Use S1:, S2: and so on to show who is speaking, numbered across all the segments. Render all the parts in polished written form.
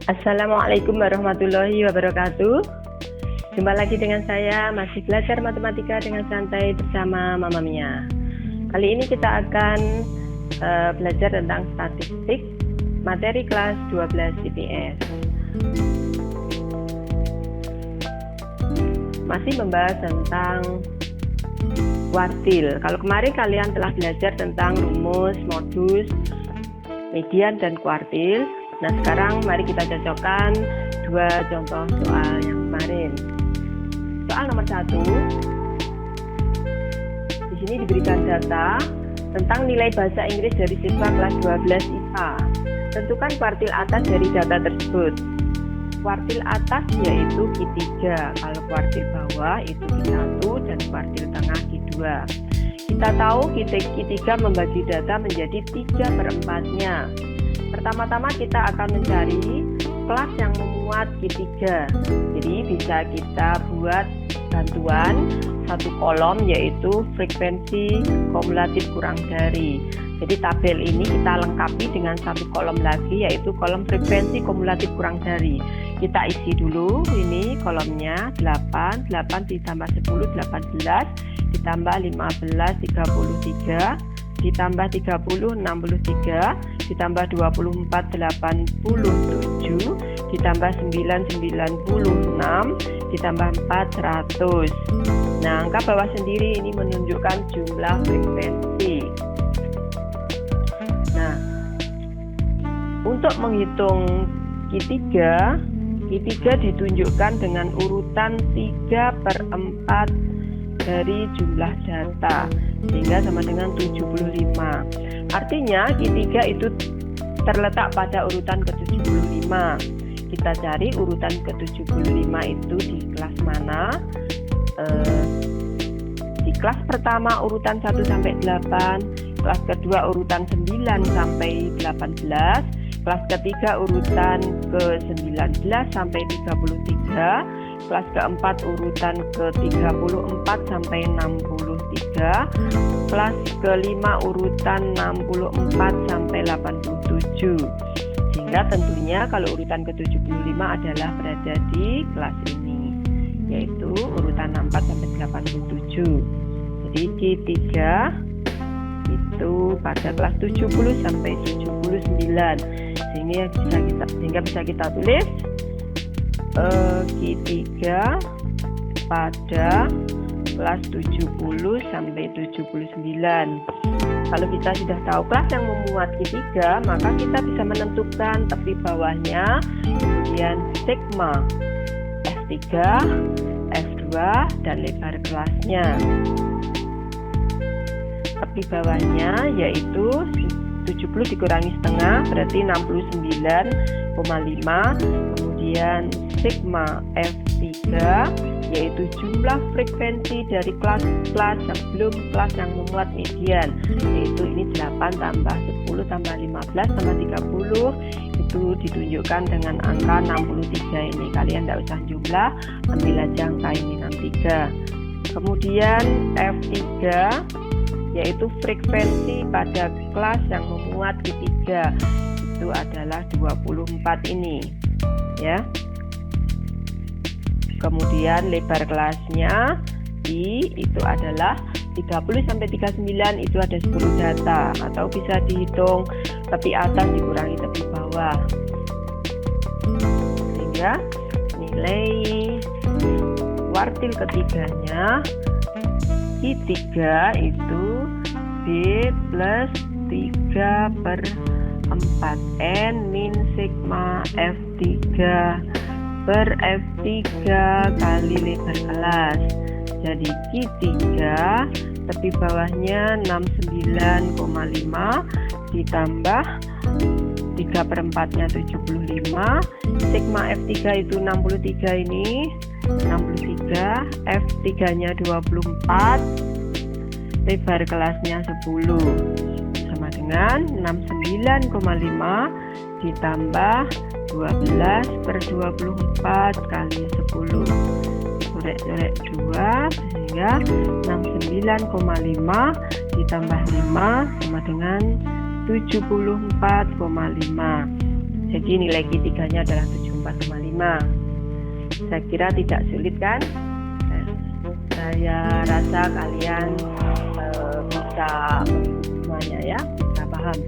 S1: Assalamualaikum warahmatullahi wabarakatuh. Jumpa lagi dengan saya, masih belajar matematika dengan santai bersama Mama Mia. Kali ini kita akan belajar tentang statistik, materi kelas 12 IPS. Masih membahas tentang kuartil. Kalau kemarin kalian telah belajar tentang rumus, modus, median, dan kuartil. Nah, sekarang mari kita cocokkan dua contoh soal yang kemarin. Soal nomor 1. Di sini diberikan data tentang nilai bahasa Inggris dari siswa kelas 12 IPA. Tentukan kuartil atas dari data tersebut. Kuartil atas yaitu Q3, kalau kuartil bawah itu Q1 dan kuartil tengah Q2. Kita tahu Q3 membagi data menjadi 3/4-nya. Pertama-tama kita akan mencari kelas yang memuat Q3. Jadi bisa kita buat bantuan satu kolom yaitu frekuensi kumulatif kurang dari. Jadi tabel ini kita lengkapi dengan satu kolom lagi yaitu kolom frekuensi kumulatif kurang dari. Kita isi dulu ini kolomnya 8 ditambah 10 18 ditambah 15 33 ditambah 30 63 ditambah 24 87 ditambah 9 96 ditambah 4 100. Nah, angka bawah sendiri ini menunjukkan jumlah frekuensi. Nah, untuk menghitung Q3 ditunjukkan dengan urutan 3/4 dari jumlah data, sehingga sama dengan 75. Artinya Q3 itu terletak pada urutan ke-75. Kita cari urutan ke-75 itu di kelas mana? Di kelas pertama urutan 1 sampai 8, kelas kedua urutan 9 sampai 18, kelas ketiga urutan ke-19 sampai 33, kelas keempat urutan ke-34 sampai 63, kelas kelima urutan 64 sampai 87. Sehingga tentunya kalau urutan ke-75 adalah berada di kelas ini, yaitu urutan 64 sampai 87. Jadi Q3 itu pada kelas 70 sampai 79. Sehingga bisa kita tulis Q3 pada kelas 70 sampai 79. Kalau kita sudah tahu kelas yang memuat Q3, maka kita bisa menentukan tepi bawahnya, kemudian sigma F3, F2, dan lebar kelasnya. Tepi bawahnya yaitu 70 dikurangi setengah berarti 69,5. Kemudian sigma F3 yaitu jumlah frekuensi dari kelas-kelas sebelum kelas yang memuat median, yaitu ini 8 tambah 10 tambah 15 tambah 30 itu ditunjukkan dengan angka 63 ini. Kalian tidak usah jumlah, ambil aja angka ini 63. Kemudian F3 yaitu frekuensi pada kelas yang memuat Q3 itu adalah 24 ini ya. Kemudian lebar kelasnya I itu adalah 30 sampai 39, itu ada 10 data atau bisa dihitung tepi atas dikurangi tepi bawah. Sehingga nilai kuartil ketiganya Q3 itu B plus 3/4 N min sigma F3 per F3 kali lebar kelas. Jadi Q3 tepi bawahnya 69,5 ditambah 3/4-nya 75, sigma F3 itu 63 ini 63, F3-nya 24, lebar kelasnya 10 sama dengan 69,5 ditambah 12/24 kali 10. Corek-corek 2 sehingga 69,5 ditambah 5 sama dengan 74,5. Jadi nilai Q3-nya adalah 74,5. Saya kira tidak sulit kan? Saya rasa kalian bisa semuanya ya, bisa paham.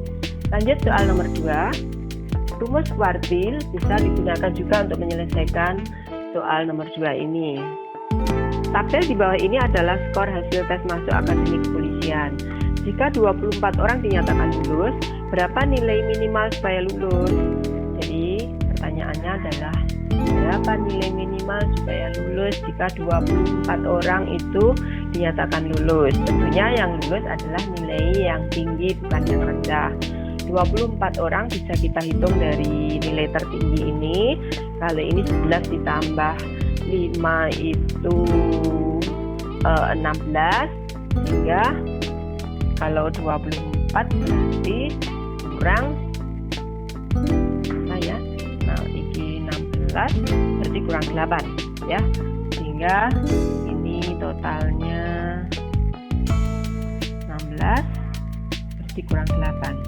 S1: Lanjut soal nomor 2. Rumus kuartil bisa digunakan juga untuk menyelesaikan soal nomor 2 ini. Tabel di bawah ini adalah skor hasil tes masuk Akademi Kepolisian. Jika 24 orang dinyatakan lulus, berapa nilai minimal supaya lulus? Jadi pertanyaannya adalah berapa nilai minimal supaya lulus jika 24 orang itu dinyatakan lulus? Tentunya yang lulus adalah nilai yang tinggi, bukan yang rendah. 24 orang bisa kita hitung dari nilai tertinggi ini. Kalau ini 11 ditambah 5 itu 16, sehingga kalau 24 berarti kurang saya ini 16 berarti kurang 8 ya, sehingga ini totalnya 16 berarti kurang 8.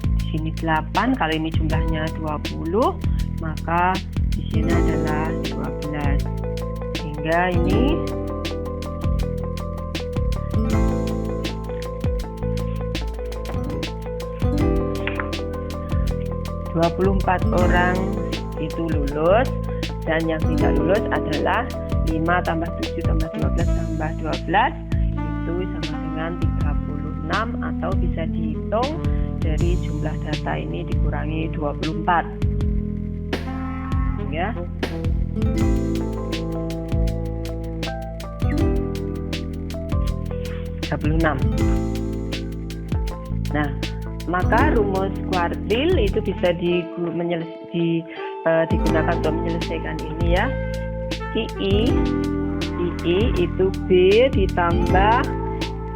S1: Di sini 8, kalau ini jumlahnya 20, maka di sini adalah 12. Sehingga ini orang itu lulus, dan yang tidak lulus adalah 5 tambah 7 tambah 12 tambah 12 itu sama dengan 36, atau bisa dihitung dari jumlah data ini dikurangi 24 ya. Nah, maka rumus kuartil itu bisa digunakan untuk menyelesaikan ini ya. II itu B ditambah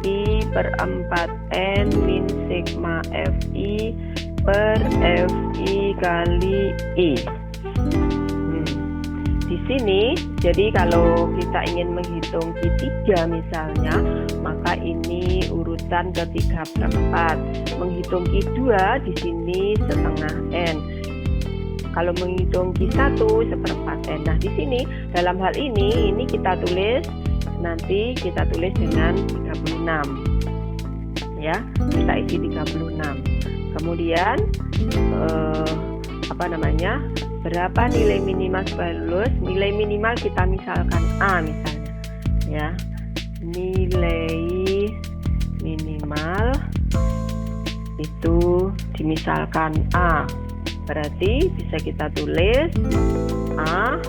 S1: I per 4N min sigma FI per FI kali I. Di sini, jadi kalau kita ingin menghitung Q3 misalnya, maka ini urutan ke-3 per 4. Menghitung Q2 di sini setengah N. Kalau menghitung Q1 seperempat N. Nah, di sini dalam hal ini kita tulis, nanti kita tulis dengan 36 ya, kita isi 36. Kemudian berapa nilai minimal supaya lulus? Nilai minimal kita misalkan A misalnya ya, nilai minimal itu dimisalkan A, berarti bisa kita tulis A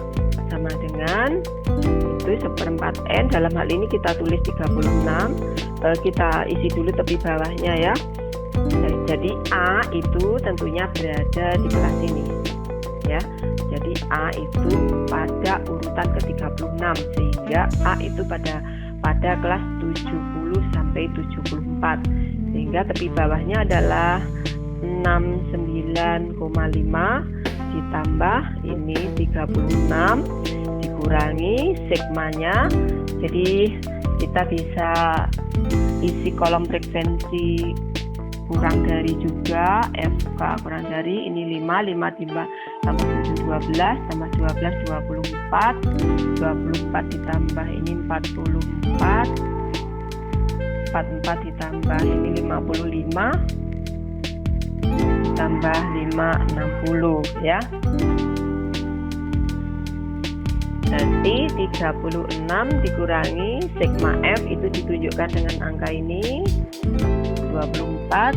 S1: sama dengan itu seperempat N. Dalam hal ini kita tulis 36, kita isi dulu tepi bawahnya ya. Jadi A itu tentunya berada di kelas ini ya. Jadi A itu pada urutan ke-36, sehingga A itu pada kelas 70 sampai 74, sehingga tepi bawahnya adalah 69,5 ditambah ini 36 dikurangi sigmanya. Jadi kita bisa isi kolom frekuensi kurang dari juga, FK kurang dari, ini 5 tambah 7 12 tambah 12 24 ditambah ini 44 ditambah ini 55 ditambah 5 60 ya. Berarti 36 dikurangi sigma F itu ditunjukkan dengan angka ini 24,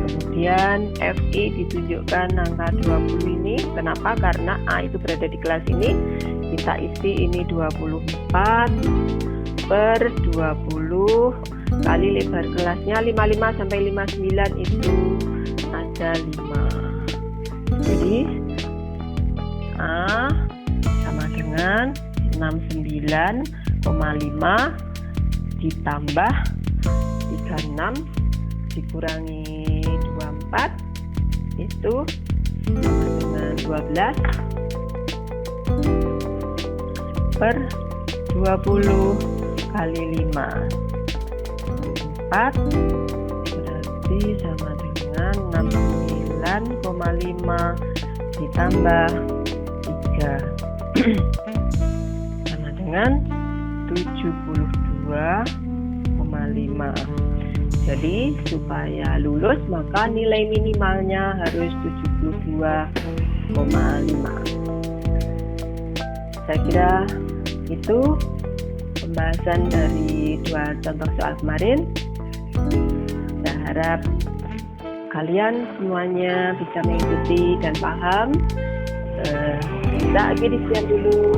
S1: kemudian FI ditunjukkan angka 20 ini. Kenapa? Karena A itu berada di kelas ini. Kita isi ini 24 per 20 kali lebar kelasnya 55 sampai 59 itu ada 5. Jadi A sama dengan 69,5 ditambah 36 dikurangi 24 itu sama dengan 12 per 20 kali 5 4 berarti sama dengan 69,5 ditambah 3 sama dengan 72,5. Jadi supaya lulus maka nilai minimalnya harus 72,5. Saya kira itu pembahasan dari 2 contoh soal kemarin. Saya harap kalian semuanya bisa mengikuti dan paham. Kita akhiri sekian dulu.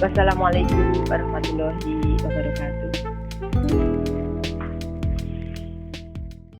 S1: Wassalamualaikum warahmatullahi wabarakatuh.